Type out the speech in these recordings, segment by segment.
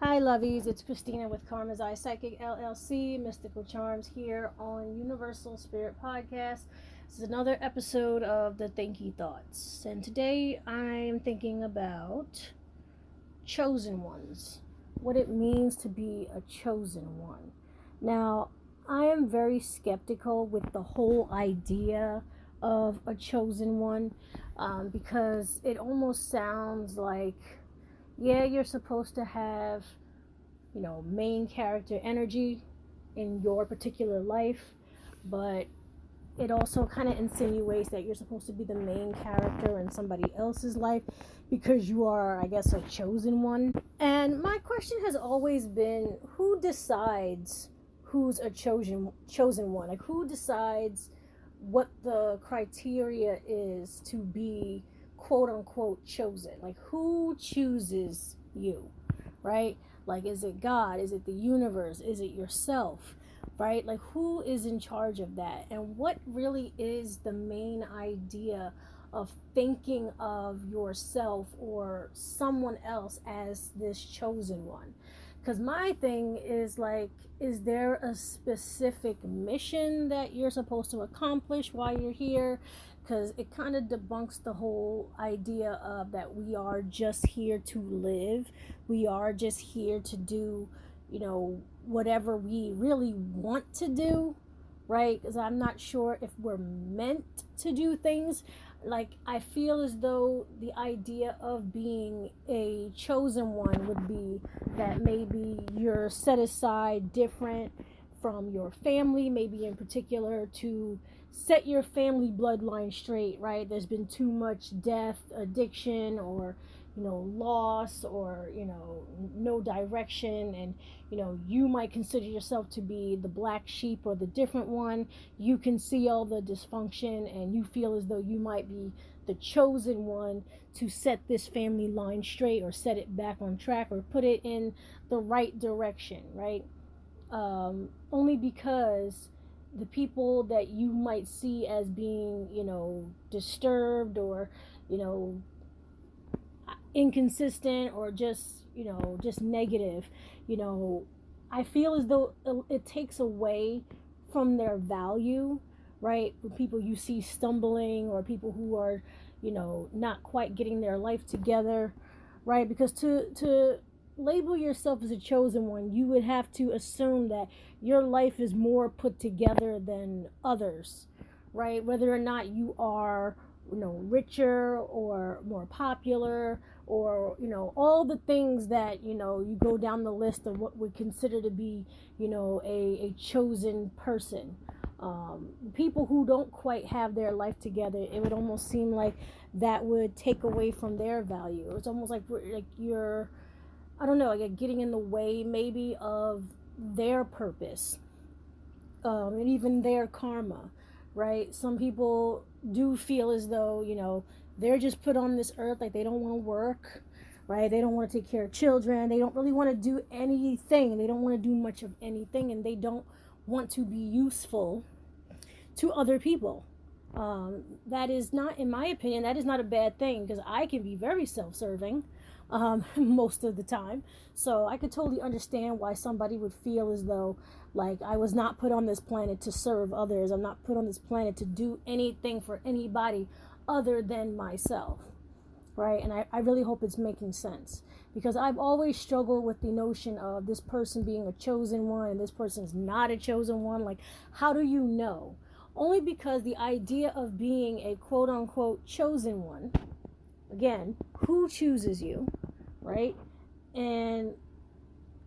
Hi, lovies. It's Christina with Karma's Eye Psychic LLC, Mystical Charms here on Universal Spirit Podcast. This is another episode of the Thinky Thoughts. And today I'm thinking about chosen ones, what it means to be a chosen one. Now, I am very skeptical with the whole idea of a chosen one because it almost sounds like, yeah, you're supposed to have, main character energy in your particular life, but it also kind of insinuates that you're supposed to be the main character in somebody else's life because you are, I guess, a chosen one. And my question has always been, who decides who's a chosen one? Like, who decides what the criteria is to be quote unquote chosen? Like, who chooses you, right? Like, is it God? Is it the universe? Is it yourself? Right? Like, who is in charge of that? And what really is the main idea of thinking of yourself or someone else as this chosen one? Because my thing is, like, is there a specific mission that you're supposed to accomplish while you're here? Because it kind of debunks the whole idea of that we are just here to live. We are just here to do, whatever we really want to do, right? Because I'm not sure if we're meant to do things. Like, I feel as though the idea of being a chosen one would be that maybe you're set aside different from your family, maybe in particular to set your family bloodline straight, right? There's been too much death, addiction, or loss, or no direction, and you might consider yourself to be the black sheep or the different one. You can see all the dysfunction and you feel as though you might be the chosen one to set this family line straight or set it back on track or put it in the right direction, right? Only because the people that you might see as being, disturbed or, inconsistent or just negative, I feel as though it takes away from their value, right? With people you see stumbling or people who are, not quite getting their life together, right? Because to label yourself as a chosen one, you would have to assume that your life is more put together than others, right? Whether or not you are, richer or more popular, or all the things that you go down the list of what we consider to be a chosen person. People who don't quite have their life together, it would almost seem like that would take away from their value. It's almost like you're, I don't know, like getting in the way maybe of their purpose, and even their karma, right? Some people do feel as though, they're just put on this earth, like they don't want to work, right? They don't want to take care of children. They don't really want to do anything. They don't want to do much of anything, and they don't want to be useful to other people. That is not, in my opinion, that is not a bad thing, because I can be very self-serving most of the time. So I could totally understand why somebody would feel as though, like, I was not put on this planet to serve others. I'm not put on this planet to do anything for anybody other than myself, right? And I really hope it's making sense, because I've always struggled with the notion of this person being a chosen one and this person's not a chosen one. Like, how do you know? Only because the idea of being a quote unquote chosen one, again, who chooses you, right? And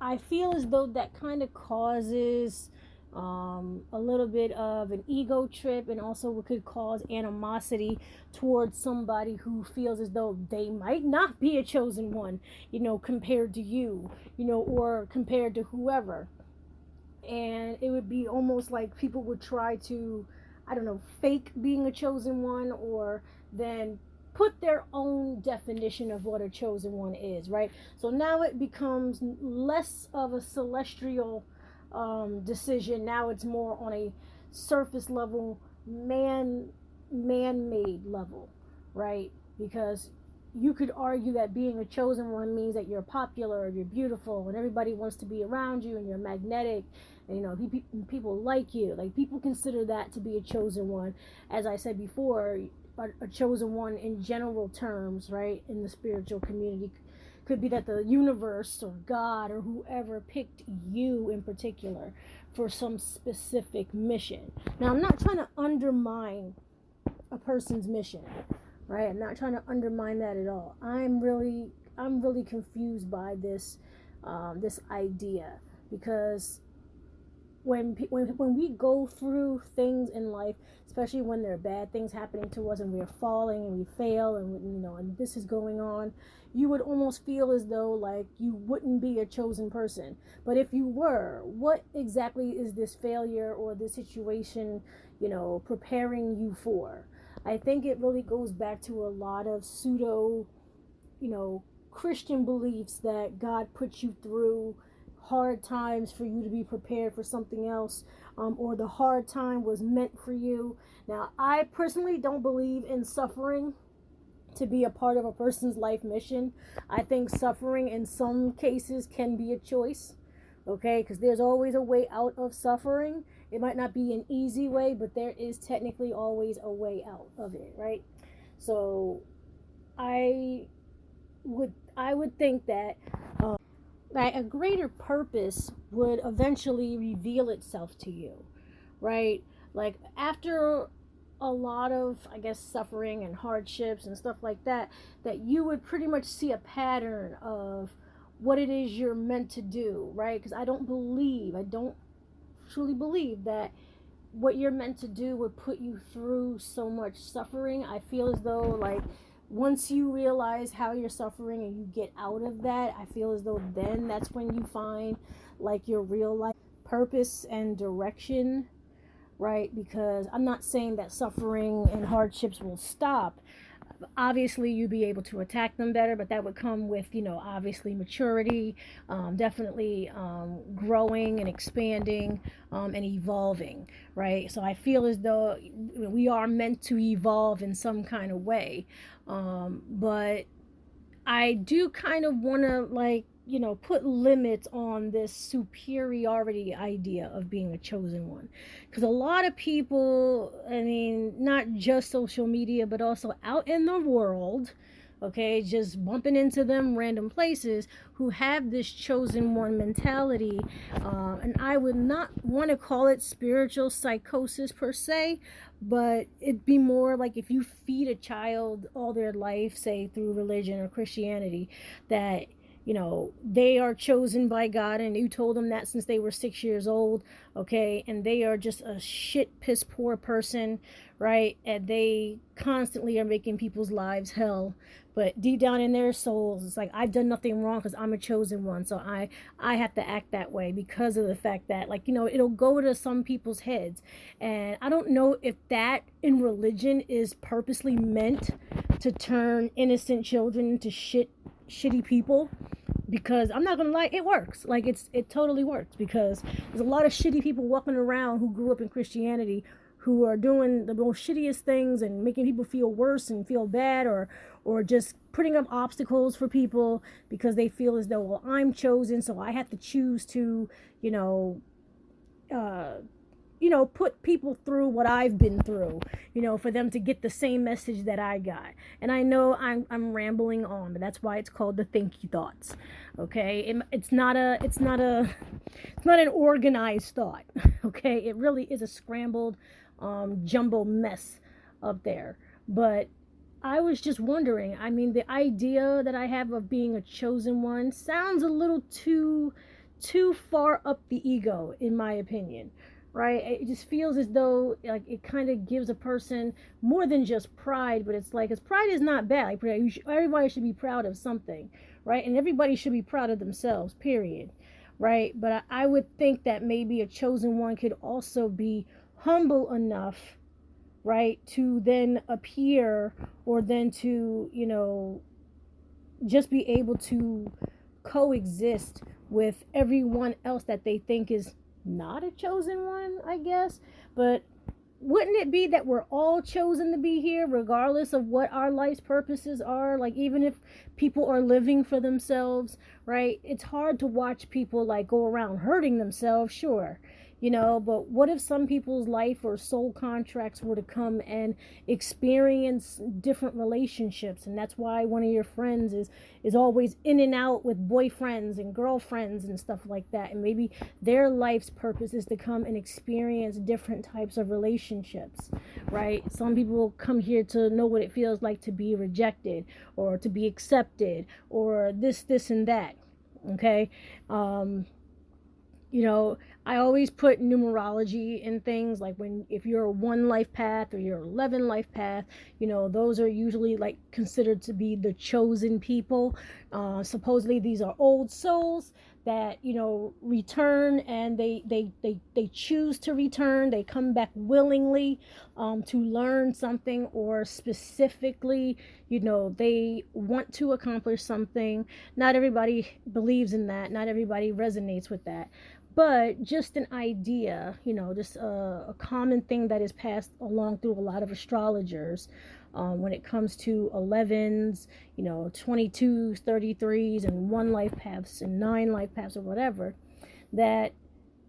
I feel as though that kind of causes a little bit of an ego trip, and also could cause animosity towards somebody who feels as though they might not be a chosen one, compared to you, or compared to whoever. And it would be almost like people would try to, I don't know, fake being a chosen one, or then put their own definition of what a chosen one is, right? So now it becomes less of a celestial decision. Now it's more on a surface level, man-made level, right? Because you could argue that being a chosen one means that you're popular, or you're beautiful, and everybody wants to be around you, and you're magnetic, and people like you. Like, people consider that to be a chosen one. As I said before, a chosen one in general terms, right, in the spiritual community, could be that the universe or God or whoever picked you in particular for some specific mission. Now, I'm not trying to undermine a person's mission, right? I'm not trying to undermine that at all. I'm really confused by this idea, because when we go through things in life, especially when there are bad things happening to us and we're falling and we fail, and this is going on, you would almost feel as though like you wouldn't be a chosen person. But if you were, what exactly is this failure or this situation, preparing you for? I think it really goes back to a lot of pseudo, Christian beliefs that God put you through hard times for you to be prepared for something else, or the hard time was meant for you. Now, I personally don't believe in suffering to be a part of a person's life mission. I think suffering in some cases can be a choice, okay? Because there's always a way out of suffering. It might not be an easy way, but there is technically always a way out of it, right? So I would think that a greater purpose would eventually reveal itself to you, right? Like, after a lot of, I guess, suffering and hardships and stuff like that, that you would pretty much see a pattern of what it is you're meant to do, right? Because I don't truly believe that what you're meant to do would put you through so much suffering. I feel as though, like, once you realize how you're suffering and you get out of that, I feel as though then that's when you find like your real life purpose and direction, right? Because I'm not saying that suffering and hardships will stop. Obviously, you'd be able to attack them better, but that would come with, obviously maturity, definitely growing and expanding, and evolving, right? So I feel as though we are meant to evolve in some kind of way, but I do kind of want to, like, put limits on this superiority idea of being a chosen one. Because a lot of people, I mean, not just social media, but also out in the world, okay, just bumping into them random places, who have this chosen one mentality. And I would not want to call it spiritual psychosis per se, but it'd be more like if you feed a child all their life, say through religion or Christianity, that they are chosen by God, and you told them that since they were 6 years old, okay, and they are just a shit piss poor person, right? And they constantly are making people's lives hell, but deep down in their souls, it's like, I've done nothing wrong because I'm a chosen one, so I have to act that way because of the fact that, like, it'll go to some people's heads. And I don't know if that in religion is purposely meant to turn innocent children into shitty people, because I'm not gonna lie, it works. Like, it totally works, because there's a lot of shitty people walking around who grew up in Christianity, who are doing the most shittiest things and making people feel worse and feel bad, or just putting up obstacles for people because they feel as though, well, I'm chosen, so I have to choose to put people through what I've been through, for them to get the same message that I got. And I know I'm rambling on, but that's why it's called the Thinky thoughts. Okay, it's not an organized thought. Okay, it really is a scrambled, jumbled mess up there. But I was just wondering. I mean, the idea that I have of being a chosen one sounds a little too far up the ego, in my opinion. Right? It just feels as though, like, it kind of gives a person more than just pride, but it's like, 'cause pride is not bad. Like, everybody should be proud of something, right? And everybody should be proud of themselves, period, right? But I would think that maybe a chosen one could also be humble enough, right, to then appear, or then to, just be able to coexist with everyone else that they think is not a chosen one, I guess. But wouldn't it be that we're all chosen to be here regardless of what our life's purposes are? Like, even if people are living for themselves, right? It's hard to watch people like go around hurting themselves, sure, but what if some people's life or soul contracts were to come and experience different relationships? And that's why one of your friends is always in and out with boyfriends and girlfriends and stuff like that. And maybe their life's purpose is to come and experience different types of relationships, right? Some people come here to know what it feels like to be rejected or to be accepted or this and that. Okay. I always put numerology in things like if you're a 1 life path or you're 11 life path, those are usually like considered to be the chosen people. Supposedly these are old souls that, return, and they choose to return. They come back willingly to learn something, or specifically, they want to accomplish something. Not everybody believes in that. Not everybody resonates with that. But just an idea, just a common thing that is passed along through a lot of astrologers when it comes to 11s, 22s, 33s, and 1 life paths and 9 life paths or whatever, that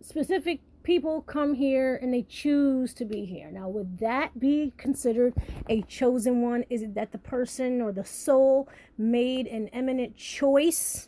specific people come here and they choose to be here. Now, would that be considered a chosen one? Is it that the person or the soul made an eminent choice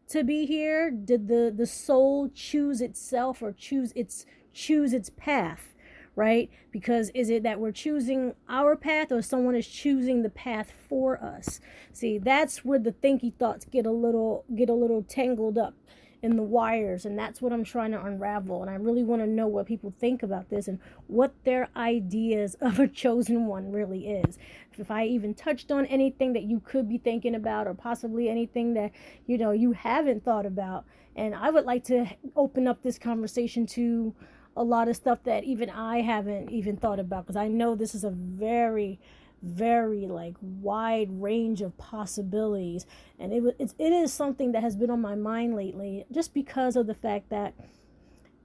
to be here? Did the soul choose itself or choose its path, right? Because is it that we're choosing our path, or someone is choosing the path for us? See, that's where the thinky thoughts get a little tangled up in the wires, and that's what I'm trying to unravel. And I really want to know what people think about this and what their ideas of a chosen one really is. If I even touched on anything that you could be thinking about, or possibly anything that you haven't thought about. And I would like to open up this conversation to a lot of stuff that even I haven't even thought about, because I know this is a very like wide range of possibilities, and it is something that has been on my mind lately, just because of the fact that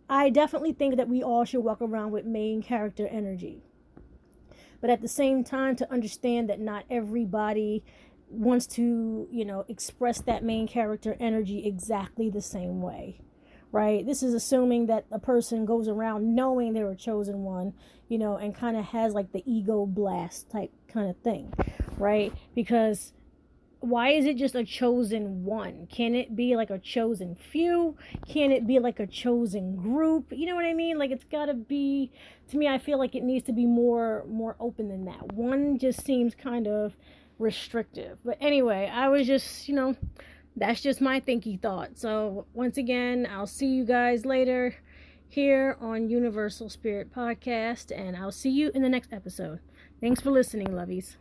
I definitely think that we all should walk around with main character energy, but at the same time, to understand that not everybody wants to express that main character energy exactly the same way, right? This is assuming that a person goes around knowing they're a chosen one, and kind of has like the ego blast type kind of thing, right? Because why is it just a chosen one? Can it be like a chosen few? Can it be like a chosen group? You know what I mean? Like, it's got to be, to me, I feel like it needs to be more open than that. One just seems kind of restrictive. But anyway, I was just, that's just my thinky thought. So once again, I'll see you guys later here on Universal Spirit Podcast, and I'll see you in the next episode. Thanks for listening, lovies.